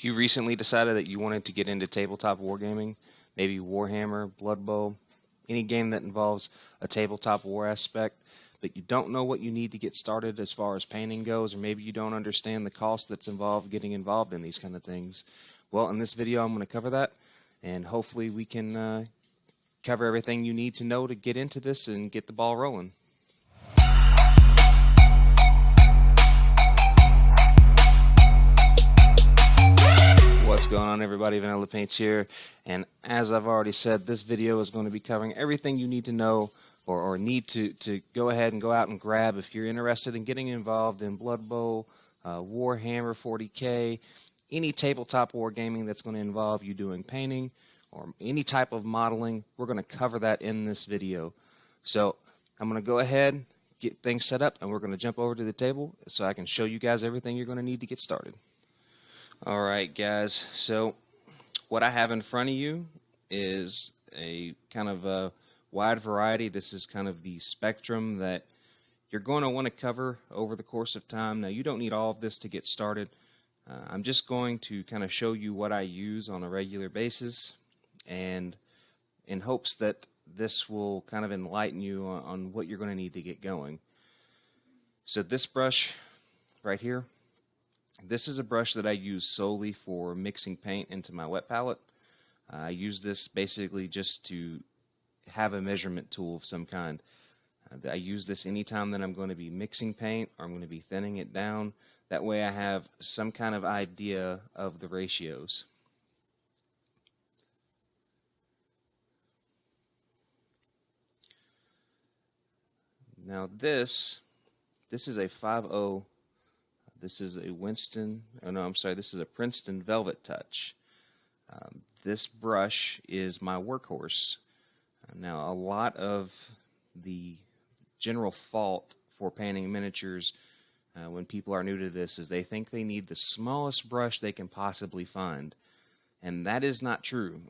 You recently decided that you wanted to get into tabletop wargaming, maybe Warhammer, Blood Bowl, any game that involves a tabletop war aspect, but you don't know what you need to get started as far as painting goes, or maybe you don't understand the cost that's involved getting involved in these kind of things. Well, in this video, I'm going to cover that, and hopefully we can cover everything you need to know to get into this and get the ball rolling. What's going on, everybody? Vanilla Paints here, and as I've already said, this video is going to be covering everything you need to know or need to go ahead and go out and grab if you're interested in getting involved in Blood Bowl, Warhammer 40K, any tabletop wargaming that's going to involve you doing painting or any type of modeling. We're going to cover that in this video. So I'm going to go ahead, get things set up, and we're going to jump over to the table so I can show you guys everything you're going to need to get started. Alright guys, so what I have in front of you is a kind of a wide variety. This is kind of the spectrum that you're going to want to cover over the course of time. Now, you don't need all of this to get started. I'm just going to kind of show you what I use on a regular basis, and in hopes that this will kind of enlighten you on what you're going to need to get going. So this brush right here, this is a brush that I use solely for mixing paint into my wet palette. I use this basically just to have a measurement tool of some kind. I use this anytime that I'm going to be mixing paint or I'm going to be thinning it down. That way I have some kind of idea of the ratios. Now this is a 5.0. This is a Winston, oh no, I'm sorry, this is a Princeton Velvet Touch. This brush is my workhorse. Now, a lot of the general fault for painting miniatures when people are new to this is they think they need the smallest brush they can possibly find. And that is not true.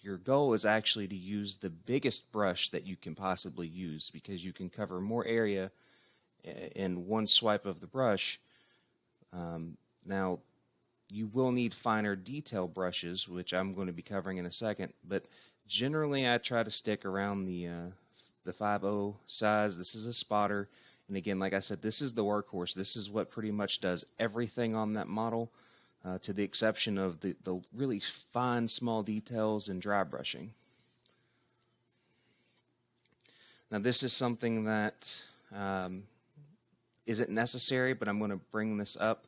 Your goal is actually to use the biggest brush that you can possibly use, because you can cover more area in one swipe of the brush. Now, you will need finer detail brushes, which I'm going to be covering in a second, but generally I try to stick around the 5.0 size. This is a spotter, and again, like I said, this is the workhorse. This is what pretty much does everything on that model, to the exception of the really fine, small details and dry brushing. Now, this is something that isn't necessary, but I'm going to bring this up.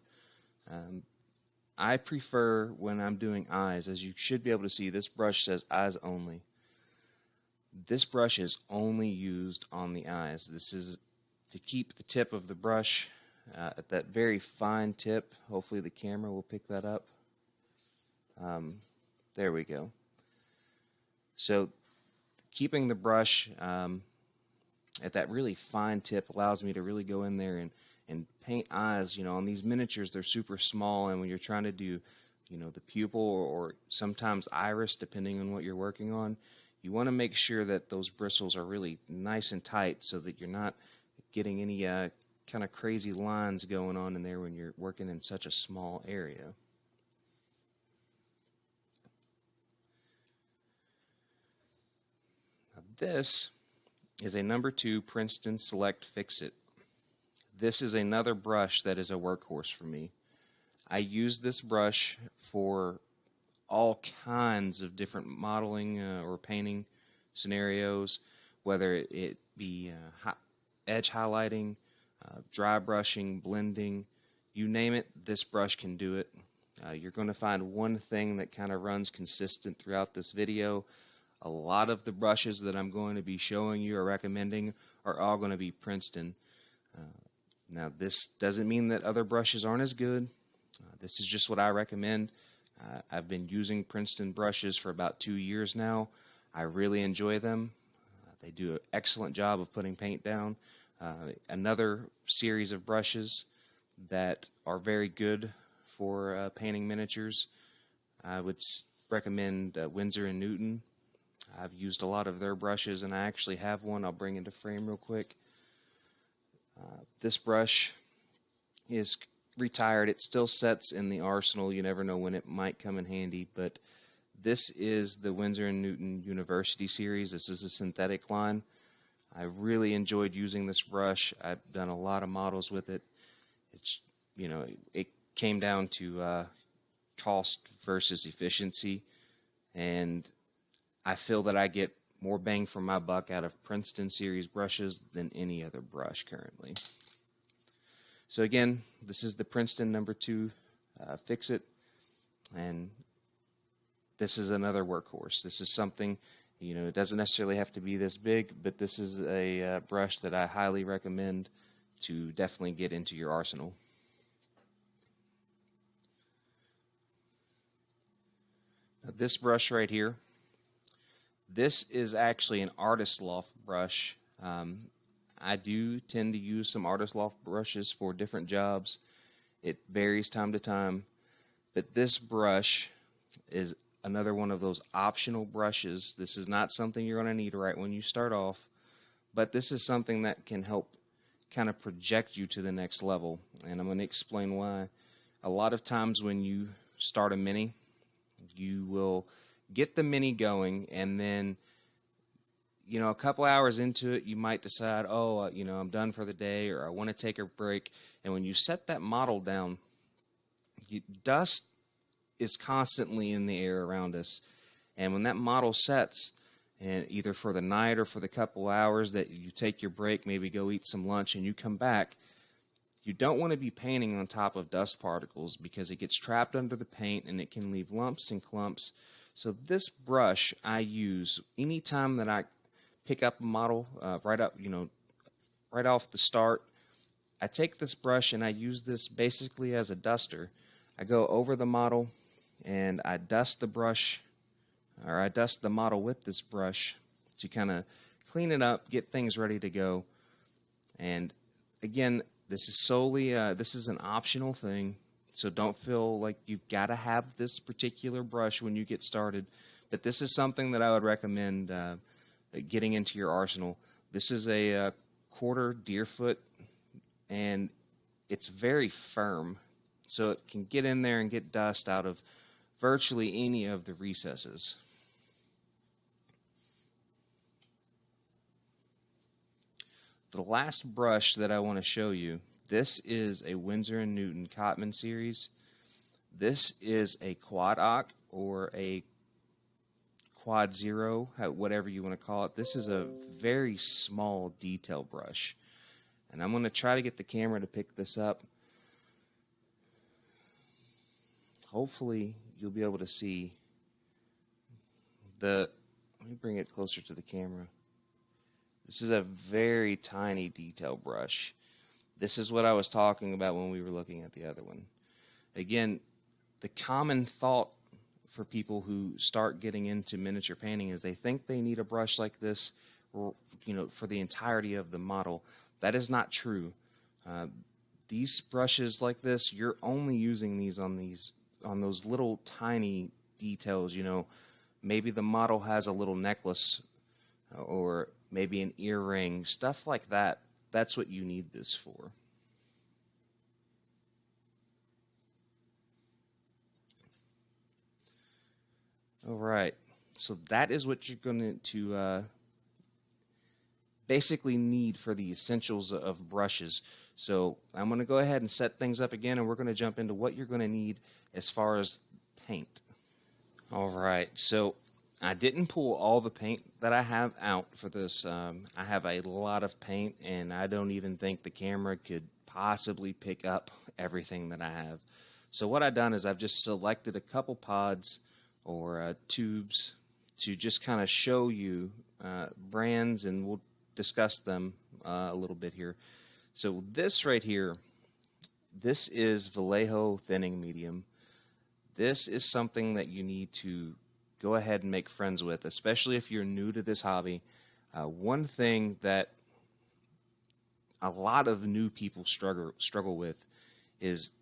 I prefer when I'm doing eyes, as you should be able to see, this brush says eyes only. This brush is only used on the eyes. This is to keep the tip of the brush at that very fine tip. Hopefully the camera will pick that up. There we go. So keeping the brush at that really fine tip allows me to really go in there and paint eyes. You know, on these miniatures, they're super small, and when you're trying to do, you know, the pupil or sometimes iris, depending on what you're working on, you want to make sure that those bristles are really nice and tight so that you're not getting any kind of crazy lines going on in there when you're working in such a small area. Now, this is a number 2 Princeton Select Fix-It. This is another brush that is a workhorse for me. I use this brush for all kinds of different modeling or painting scenarios, whether it be edge highlighting, dry brushing, blending, you name it, this brush can do it. You're going to find one thing that kind of runs consistent throughout this video. A lot of the brushes that I'm going to be showing you or recommending are all going to be Princeton. Now, this doesn't mean that other brushes aren't as good. This is just what I recommend. I've been using Princeton brushes for about 2 years now. I really enjoy them. They do an excellent job of putting paint down. Another series of brushes that are very good for painting miniatures, I would recommend Winsor & Newton. I've used a lot of their brushes, and I actually have one I'll bring into frame real quick. This brush is retired. It still sets in the arsenal. You never know when it might come in handy, but this is the Winsor & Newton University series. This is a synthetic line. I really enjoyed using this brush. I've done a lot of models with it. It's, you know, it came down to cost versus efficiency, and I feel that I get more bang for my buck out of Princeton series brushes than any other brush currently. So again, this is the Princeton number 2 Fix-It, and this is another workhorse. This is something, you know, it doesn't necessarily have to be this big, but this is a brush that I highly recommend to definitely get into your arsenal. Now, this brush right here, this is actually an Artist Loft brush. I do tend to use some Artist Loft brushes for different jobs. It varies time to time, but this brush is another one of those optional brushes. This is not something you're going to need right when you start off, but this is something that can help kind of project you to the next level, and I'm going to explain why. A lot of times when you start a mini, you will get the mini going, and then, you know, a couple hours into it, you might decide, oh, you know, I'm done for the day, or I want to take a break. And when you set that model down, dust is constantly in the air around us. And when that model sets, and either for the night or for the couple hours that you take your break, maybe go eat some lunch, and you come back, you don't want to be painting on top of dust particles because it gets trapped under the paint and it can leave lumps and clumps. So this brush I use anytime that I pick up a model right off the start. I take this brush and I use this basically as a duster. I go over the model and I dust the brush, or I dust the model with this brush to kind of clean it up, get things ready to go. And again, this is solely this is an optional thing, so don't feel like you've got to have this particular brush when you get started. But this is something that I would recommend getting into your arsenal. This is a quarter Deerfoot, and it's very firm, so it can get in there and get dust out of virtually any of the recesses. The last brush that I want to show you, this is a Winsor & Newton Cotman series. This is a Quad Oc or a Quad Zero, whatever you want to call it. This is a very small detail brush, and I'm going to try to get the camera to pick this up. Hopefully you'll be able to see let me bring it closer to the camera. This is a very tiny detail brush. This is what I was talking about when we were looking at the other one. Again, the common thought for people who start getting into miniature painting is they think they need a brush like this, you know, for the entirety of the model. That is not true. These brushes like this, you're only using these on those little tiny details. You know, maybe the model has a little necklace or maybe an earring, stuff like that. That's what you need this for. All right, so that is what you're going to basically need for the essentials of brushes. So I'm going to go ahead and set things up again, and we're going to jump into what you're going to need as far as paint. All right, so I didn't pull all the paint that I have out for this. I have a lot of paint, and I don't even think the camera could possibly pick up everything that I have. So what I've done is I've just selected a couple pods or tubes to just kind of show you brands, and we'll discuss them a little bit here. So this right here, this is Vallejo thinning medium. This is something that you need to go ahead and make friends with, especially if you're new to this hobby. One thing that a lot of new people struggle with is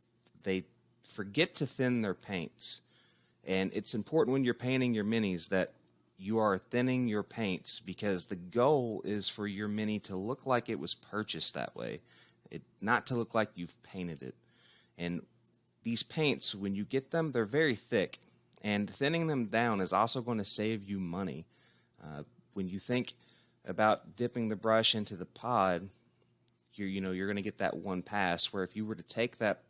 they forget to thin their paints. And it's important when you're painting your minis that you are thinning your paints, because the goal is for your mini to look like it was purchased that way, not to look like you've painted it. And these paints, when you get them, they're very thick, and thinning them down is also going to save you money. When you think about dipping the brush into the pod, you're going to get that one pass, where if you were to take that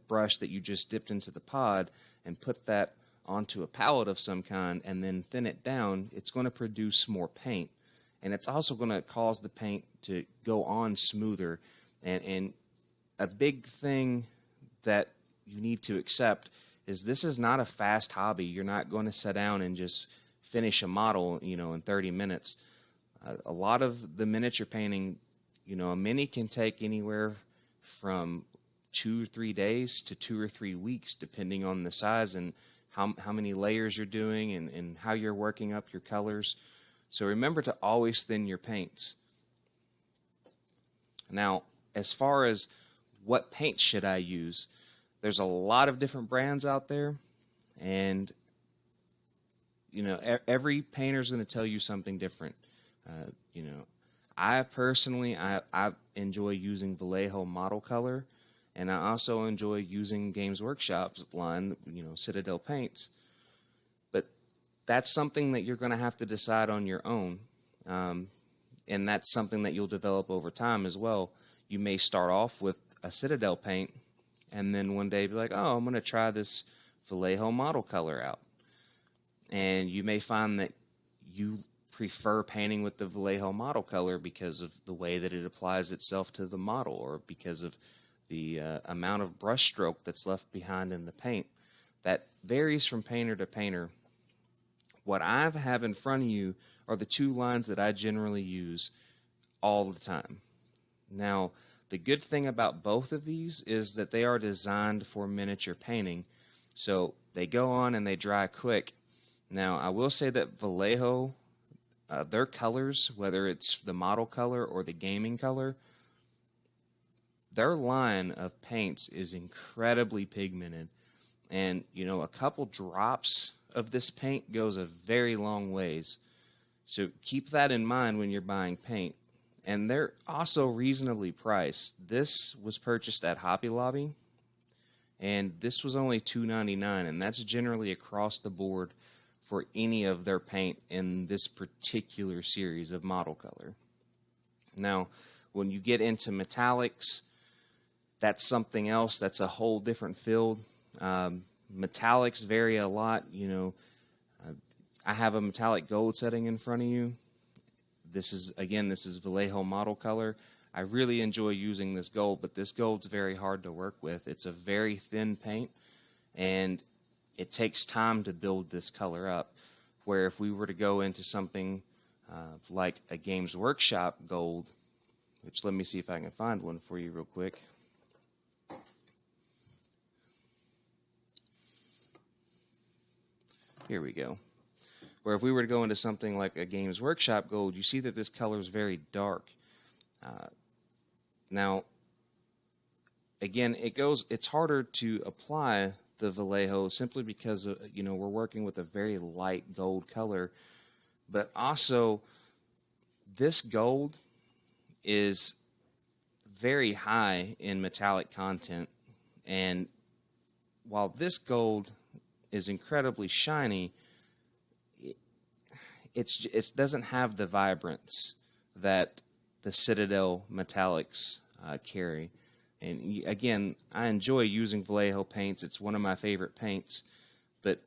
brush that you just dipped into the pod and put that onto a palette of some kind and then thin it down, it's going to produce more paint. And it's also going to cause the paint to go on smoother. And a big thing that you need to accept is this is not a fast hobby. You're not going to sit down and just finish a model, in 30 minutes. A lot of the miniature painting, a mini can take anywhere from 2 or 3 days to 2 or 3 weeks, depending on the size and how many layers you're doing and how you're working up your colors. So remember to always thin your paints. Now, as far as what paint should I use, there's a lot of different brands out there, and every painter is going to tell you something different. I personally I enjoy using Vallejo Model Color, and I also enjoy using Games Workshop's line, Citadel paints. But that's something that you're going to have to decide on your own, and that's something that you'll develop over time as well. You may start off with a Citadel paint, and then one day be like, oh, I'm going to try this Vallejo Model Color out. And you may find that you prefer painting with the Vallejo Model Color because of the way that it applies itself to the model, or because of the amount of brush stroke that's left behind in the paint. That varies from painter to painter. What I have in front of you are the two lines that I generally use all the time. Now, the good thing about both of these is that they are designed for miniature painting, so they go on and they dry quick. Now, I will say that Vallejo, their colors, whether it's the model color or the gaming color, their line of paints is incredibly pigmented. And, a couple drops of this paint goes a very long ways. So keep that in mind when you're buying paint. And they're also reasonably priced. This was purchased at Hobby Lobby, and this was only $2.99, and that's generally across the board for any of their paint in this particular series of Model Color. Now, when you get into metallics, that's something else. That's a whole different field. Metallics vary a lot. I have a metallic gold setting in front of you. This is Vallejo Model Color. I really enjoy using this gold, but this gold's very hard to work with. It's a very thin paint, and it takes time to build this color up. Where if we were to go into something like a Games Workshop gold, which let me see if I can find one for you real quick. Here we go. Where if we were to go into something like a Games Workshop gold, you see that this color is very dark. Now, again, it's harder to apply the Vallejo simply because we're working with a very light gold color, but also this gold is very high in metallic content, and while this gold is incredibly shiny, it doesn't have the vibrance that the Citadel metallics carry. And again, I enjoy using Vallejo paints. It's one of my favorite paints. But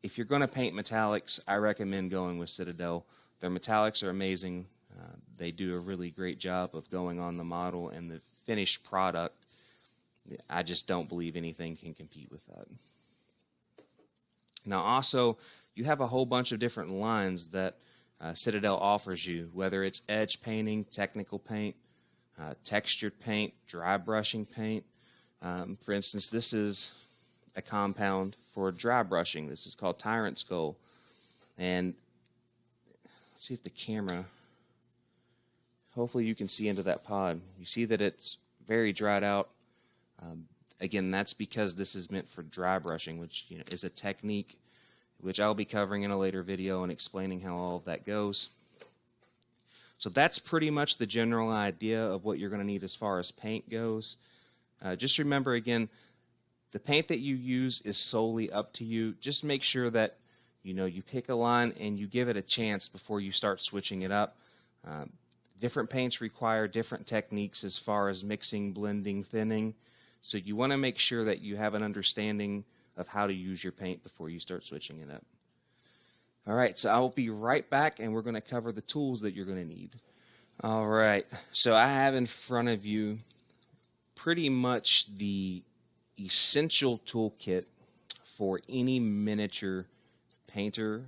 if you're going to paint metallics, I recommend going with Citadel. Their metallics are amazing. They do a really great job of going on the model, and the finished product, I just don't believe anything can compete with that. Now also, you have a whole bunch of different lines that Citadel offers you, whether it's edge painting, technical paint, textured paint, dry brushing paint. For instance, this is a compound for dry brushing. This is called Tyrant Skull. And let's see if the camera, hopefully you can see into that pod. You see that it's very dried out. Again, that's because this is meant for dry brushing, which is a technique which I'll be covering in a later video and explaining how all of that goes. So that's pretty much the general idea of what you're going to need as far as paint goes. Just remember again, the paint that you use is solely up to you. Just make sure that you pick a line and you give it a chance before you start switching it up. Different paints require different techniques as far as mixing, blending, thinning. So you want to make sure that you have an understanding of how to use your paint before you start switching it up. All right, so I will be right back, and we're going to cover the tools that you're going to need. All right, so I have in front of you pretty much the essential toolkit for any miniature painter.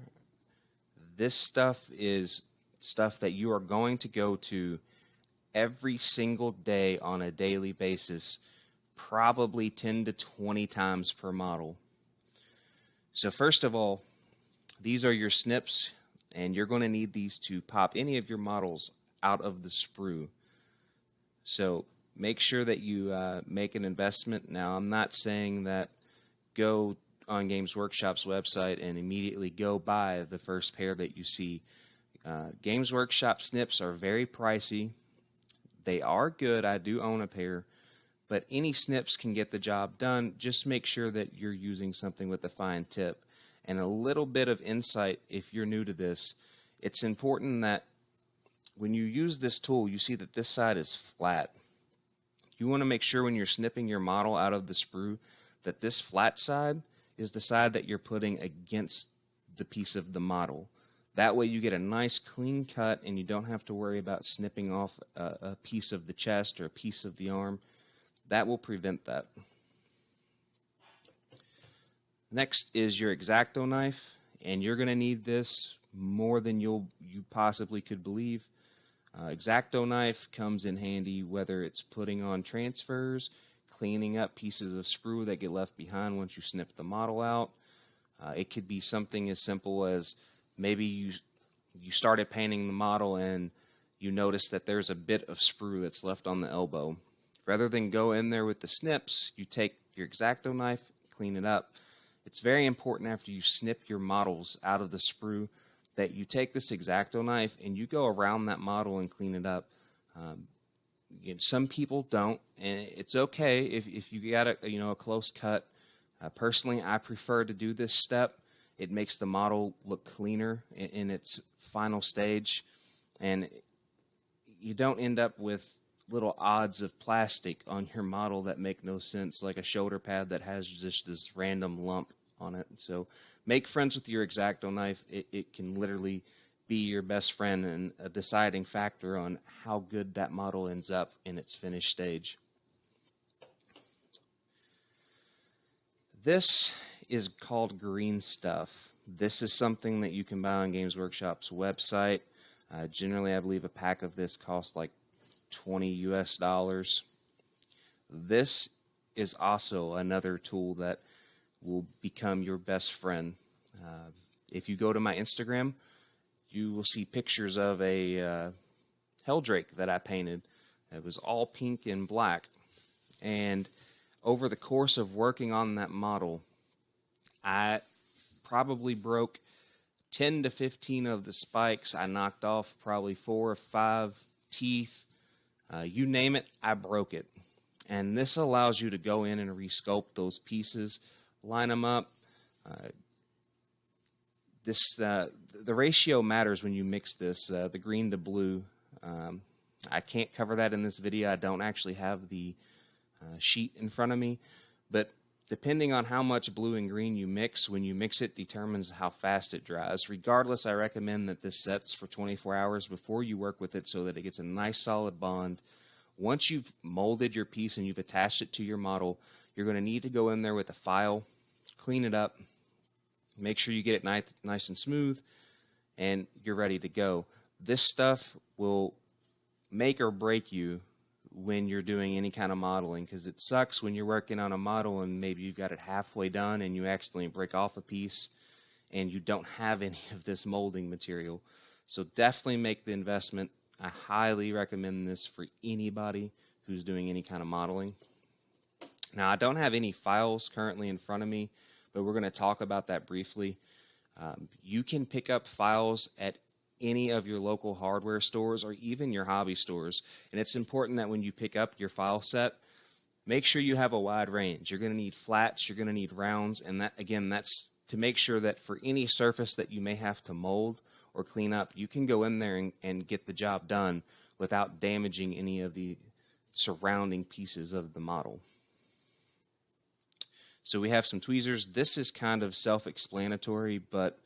This stuff is stuff that you are going to go to every single day on a daily basis, probably 10 to 20 times per model. So first of all, these are your snips, and you're going to need these to pop any of your models out of the sprue. So make sure that you make an investment. Now, I'm not saying that go on Games Workshop's website and immediately go buy the first pair that you see. Games Workshop snips are very pricey. They are good. I do own a pair. But any snips can get the job done. Just make sure that you're using something with a fine tip. And a little bit of insight if you're new to this. It's important that when you use this tool, you see that this side is flat. You want to make sure when you're snipping your model out of the sprue that this flat side is the side that you're putting against the piece of the model. That way you get a nice clean cut and you don't have to worry about snipping off a piece of the chest or a piece of the arm. That will prevent that. Next is your X-Acto knife, and you're going to need this more than you possibly could believe. X-Acto knife comes in handy whether it's putting on transfers, cleaning up pieces of sprue that get left behind once you snip the model out. It could be something as simple as maybe you started painting the model and you notice that there's a bit of sprue that's left on the elbow. Rather than go in there with the snips, you take your X-Acto knife, clean it up. It's very important after you snip your models out of the sprue that you take this X-Acto knife and you go around that model and clean it up. Some people don't, and it's okay if you got a close cut. Personally, I prefer to do this step. It makes the model look cleaner in its final stage, and you don't end up with little odds of plastic on your model that make no sense, like a shoulder pad that has just this random lump on it. So make friends with your X-Acto knife. It can literally be your best friend and a deciding factor on how good that model ends up in its finished stage. This is called green stuff. This is something that you can buy on Games Workshop's website. Generally, I believe a pack of this costs like $20 US. This is also another tool that will become your best friend. If you go to my Instagram, you will see pictures of a Helldrake that I painted. It was all pink and black. And over the course of working on that model, I probably broke 10 to 15 of the spikes. I knocked off probably 4 or 5 teeth. You name it, I broke it. And this allows you to go in and resculpt those pieces, line them up. The ratio matters when you mix this, the green to blue. I can't cover that in this video. I don't actually have the sheet in front of me, but depending on how much blue and green you mix, when you mix it determines how fast it dries. Regardless, I recommend that this sets for 24 hours before you work with it so that it gets a nice solid bond. Once you've molded your piece and you've attached it to your model, you're going to need to go in there with a file, clean it up, make sure you get it nice and smooth, and you're ready to go. This stuff will make or break you when you're doing any kind of modeling, because it sucks when you're working on a model and maybe you've got it halfway done and you accidentally break off a piece and you don't have any of this molding material. So definitely make the investment. I highly recommend this for anybody who's doing any kind of modeling. Now, I don't have any files currently in front of me, but we're going to talk about that briefly. You can pick up files at any of your local hardware stores or even your hobby stores. And it's important that when you pick up your file set, make sure you have a wide range. You're going to need flats, you're going to need rounds, and that, again, that's to make sure that for any surface that you may have to mold or clean up, you can go in there and get the job done without damaging any of the surrounding pieces of the model. So we have some tweezers. This is kind of self-explanatory, but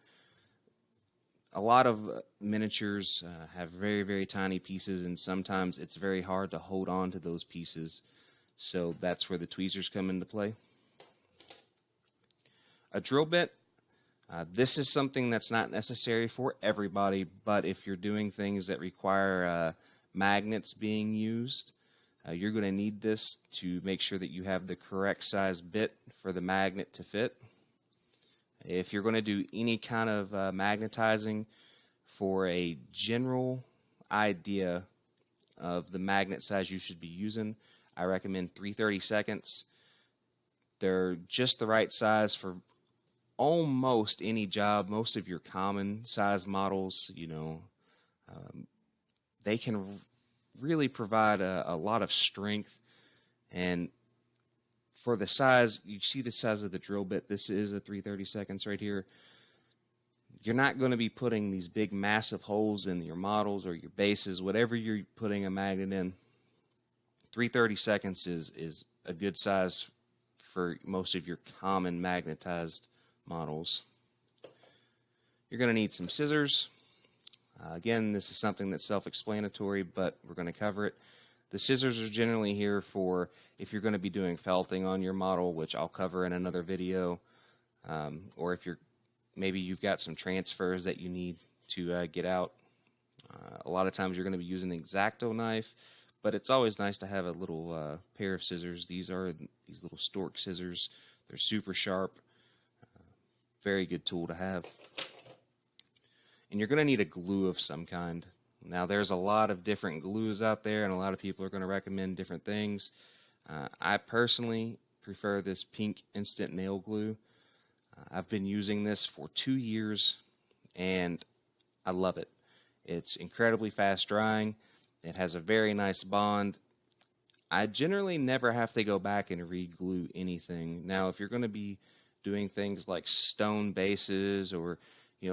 a lot of miniatures have very, very tiny pieces, and sometimes it's very hard to hold on to those pieces. So that's where the tweezers come into play. A drill bit. This is something that's not necessary for everybody, but if you're doing things that require magnets being used, you're going to need this to make sure that you have the correct size bit for the magnet to fit. If you're going to do any kind of magnetizing, for a general idea of the magnet size you should be using, I recommend 3/32. They're just the right size for almost any job. Most of your common size models, they can really provide a lot of strength. And for the size, you see the size of the drill bit. This is a 3/32 right here. You're not going to be putting these big massive holes in your models or your bases, whatever you're putting a magnet in. 3/32 is a good size for most of your common magnetized models. You're going to need some scissors. Again, this is something that's self-explanatory, but we're going to cover it. The scissors are generally here for if you're going to be doing felting on your model, which I'll cover in another video, or if maybe you've got some transfers that you need to get out. A lot of times you're going to be using an X-Acto knife, but it's always nice to have a little pair of scissors. These are these little Stork scissors. They're super sharp. Very good tool to have. And you're going to need a glue of some kind. Now, there's a lot of different glues out there, and a lot of people are going to recommend different things. I personally prefer this pink instant nail glue. I've been using this for 2 years, and I love it. It's incredibly fast drying. It has a very nice bond. I generally never have to go back and re-glue anything. Now, if you're going to be doing things like stone bases or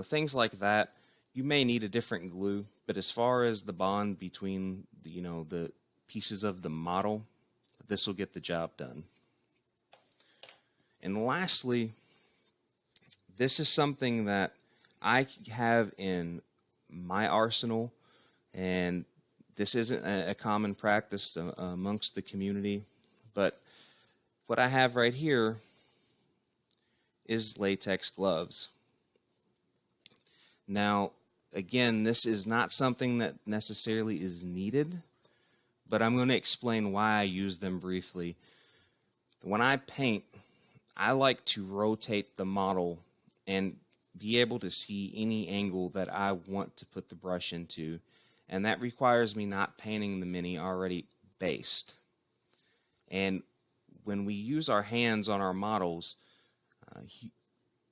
things like that, you may need a different glue. But as far as the bond between the pieces of the model, this will get the job done. And lastly, this is something that I have in my arsenal, and this isn't a common practice amongst the community, but what I have right here is latex gloves. Now, again, this is not something that necessarily is needed, but I'm going to explain why I use them briefly. When I paint, I like to rotate the model and be able to see any angle that I want to put the brush into, and that requires me not painting the mini already based. And when we use our hands on our models,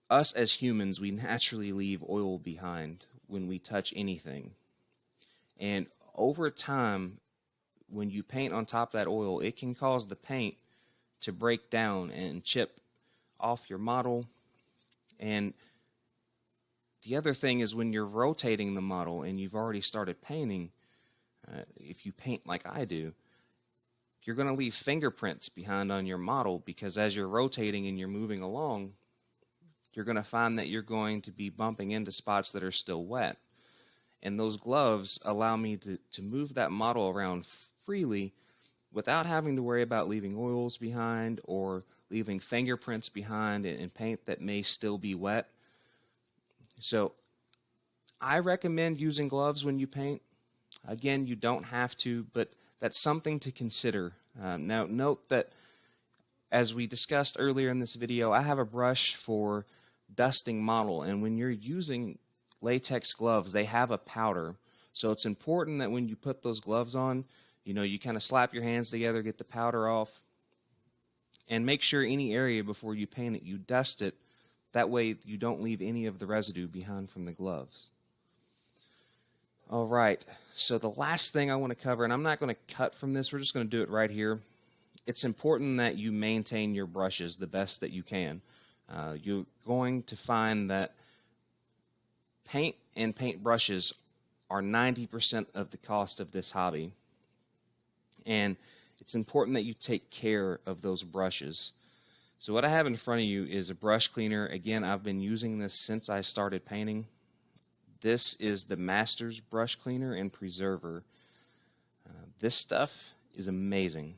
us as humans, we naturally leave oil behind when we touch anything. And over time, when you paint on top of that oil, it can cause the paint to break down and chip off your model. And the other thing is when you're rotating the model and you've already started painting, if you paint like I do, you're going to leave fingerprints behind on your model, because as you're rotating and you're moving along, you're going to find that you're going to be bumping into spots that are still wet. And those gloves allow me to move that model around freely without having to worry about leaving oils behind or leaving fingerprints behind in paint that may still be wet. So I recommend using gloves when you paint. Again, you don't have to, but that's something to consider. Now, note that as we discussed earlier in this video, I have a brush for dusting model, and when you're using latex gloves, they have a powder. So it's important that when you put those gloves on, you kind of slap your hands together, get the powder off, and make sure any area before you paint it, you dust it. That way you don't leave any of the residue behind from the gloves. All right, so the last thing I want to cover, and I'm not going to cut from this, we're just going to do it right here, it's important that you maintain your brushes the best that you can. You're going to find that paint and paint brushes are 90% of the cost of this hobby. And it's important that you take care of those brushes. So what I have in front of you is a brush cleaner. Again, I've been using this since I started painting. This is the Masters Brush Cleaner and Preserver. This stuff is amazing.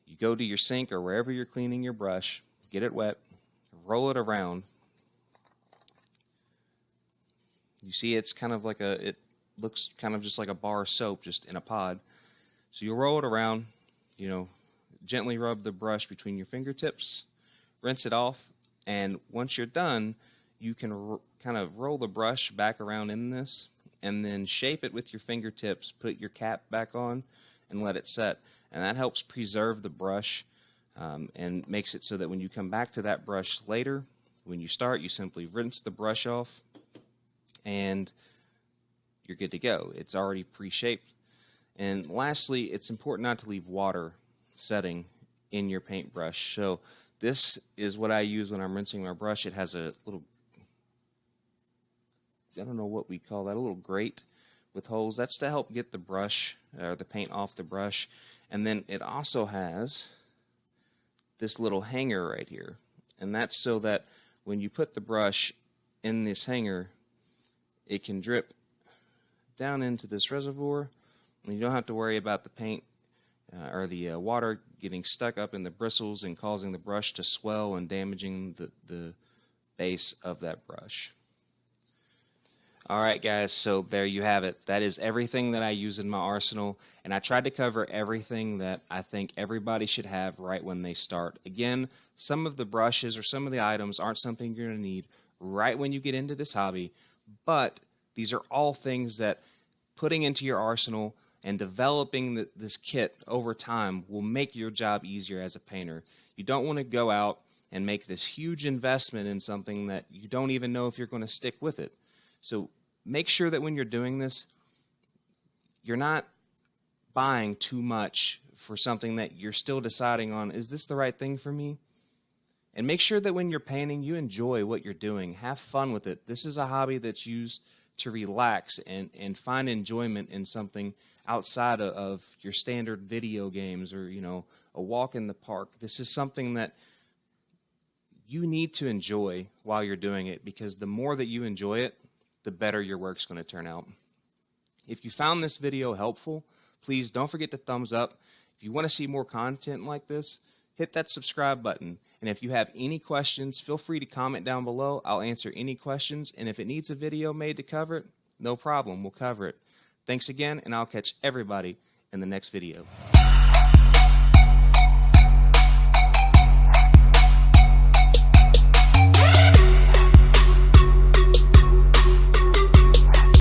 You go to your sink or wherever you're cleaning your brush, get it wet, roll it around. You see it's kind of like it looks kind of just like a bar of soap just in a pod. So you roll it around, gently rub the brush between your fingertips, rinse it off, and once you're done, you can kind of roll the brush back around in this and then shape it with your fingertips, put your cap back on, and let it set. And that helps preserve the brush and makes it so that when you come back to that brush later, when you start, you simply rinse the brush off and you're good to go. It's already pre-shaped. And lastly, it's important not to leave water setting in your paintbrush. So this is what I use when I'm rinsing my brush. It has a little, I don't know what we call that, a little grate with holes. That's to help get the brush or the paint off the brush. And then it also has this little hanger right here. And that's so that when you put the brush in this hanger, it can drip down into this reservoir. And you don't have to worry about the paint or the water getting stuck up in the bristles and causing the brush to swell and damaging the base of that brush. Alright guys, so there you have it. That is everything that I use in my arsenal, and I tried to cover everything that I think everybody should have right when they start. Again, some of the brushes or some of the items aren't something you're going to need right when you get into this hobby, but these are all things that putting into your arsenal and developing this kit over time will make your job easier as a painter. You don't want to go out and make this huge investment in something that you don't even know if you're going to stick with it. So make sure that when you're doing this, you're not buying too much for something that you're still deciding on, is this the right thing for me? And make sure that when you're painting, you enjoy what you're doing. Have fun with it. This is a hobby that's used to relax and find enjoyment in something outside of your standard video games or, a walk in the park. This is something that you need to enjoy while you're doing it, because the more that you enjoy it, the better your work's going to turn out. If you found this video helpful, please don't forget to thumbs up. If you want to see more content like this, hit that subscribe button. And if you have any questions, feel free to comment down below. I'll answer any questions. And if it needs a video made to cover it, no problem, we'll cover it. Thanks again, and I'll catch everybody in the next video.